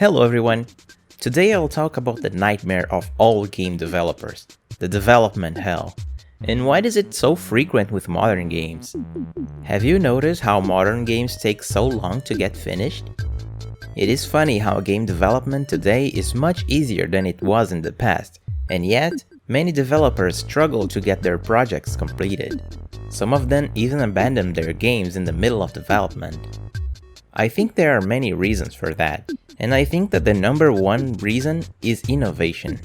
Hello everyone! Today I'll talk about the nightmare of all game developers, the development hell. And why is it so frequent with modern games? Have you noticed how modern games take so long to get finished? It is funny how game development today is much easier than it was in the past, and yet, many developers struggle to get their projects completed. Some of them even abandon their games in the middle of development. I think there are many reasons for that, and I think that the number one reason is innovation.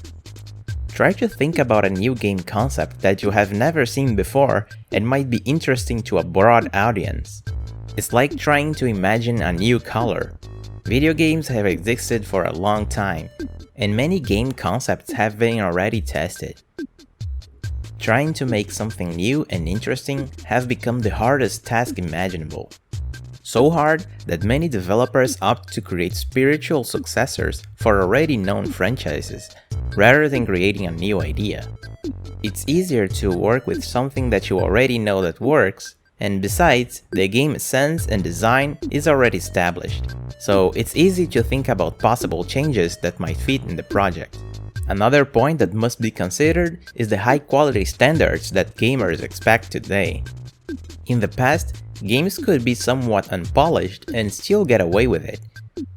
Try to think about a new game concept that you have never seen before and might be interesting to a broad audience. It's like trying to imagine a new color. Video games have existed for a long time, and many game concepts have been already tested. Trying to make something new and interesting has become the hardest task imaginable. So hard that many developers opt to create spiritual successors for already known franchises, rather than creating a new idea. It's easier to work with something that you already know that works, and besides, the game sense and design is already established, so it's easy to think about possible changes that might fit in the project. Another point that must be considered is the high quality standards that gamers expect today. In the past, games could be somewhat unpolished and still get away with it.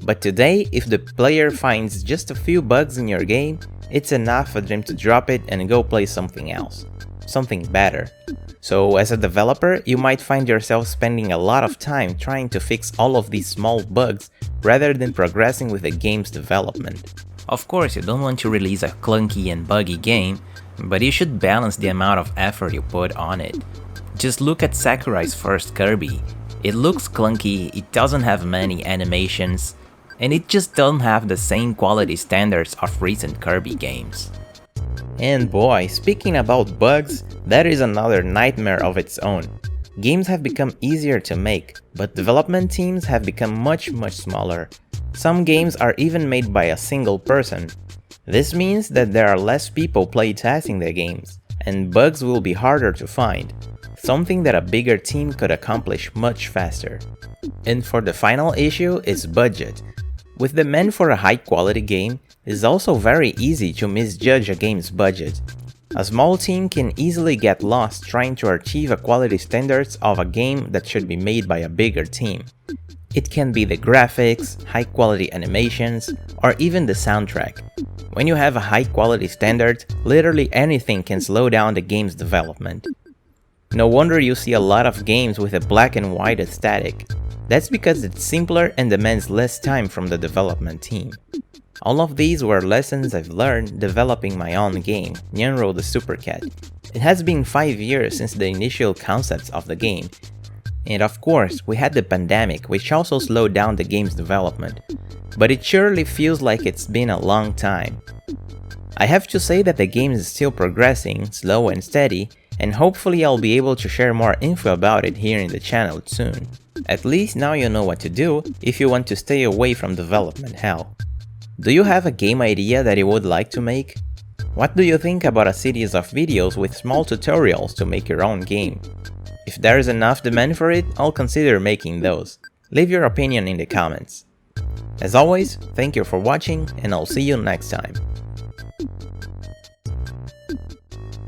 But today, if the player finds just a few bugs in your game, it's enough for them to drop it and go play something else. Something better. So as a developer, you might find yourself spending a lot of time trying to fix all of these small bugs rather than progressing with the game's development. Of course, you don't want to release a clunky and buggy game, but you should balance the amount of effort you put on it. Just look at Sakurai's first Kirby. It looks clunky, it doesn't have many animations, and it just doesn't have the same quality standards of recent Kirby games. And boy, speaking about bugs, that is another nightmare of its own. Games have become easier to make, but development teams have become much smaller. Some games are even made by a single person. This means that there are less people playtesting the games, and bugs will be harder to find. Something that a bigger team could accomplish much faster. And for the final issue is budget. With demand for a high quality game, it's also very easy to misjudge a game's budget. A small team can easily get lost trying to achieve a quality standards of a game that should be made by a bigger team. It can be the graphics, high quality animations, or even the soundtrack. When you have a high quality standard, literally anything can slow down the game's development. No wonder you see a lot of games with a black and white aesthetic. That's because it's simpler and demands less time from the development team. All of these were lessons I've learned developing my own game, Nyanro the Super Cat. It has been 5 years since the initial concepts of the game. And of course, we had the pandemic, which also slowed down the game's development. But it surely feels like it's been a long time. I have to say that the game is still progressing, slow and steady, and hopefully I'll be able to share more info about it here in the channel soon. At least now you know what to do if you want to stay away from development hell. Do you have a game idea that you would like to make? What do you think about a series of videos with small tutorials to make your own game? If there is enough demand for it, I'll consider making those. Leave your opinion in the comments. As always, thank you for watching and I'll see you next time.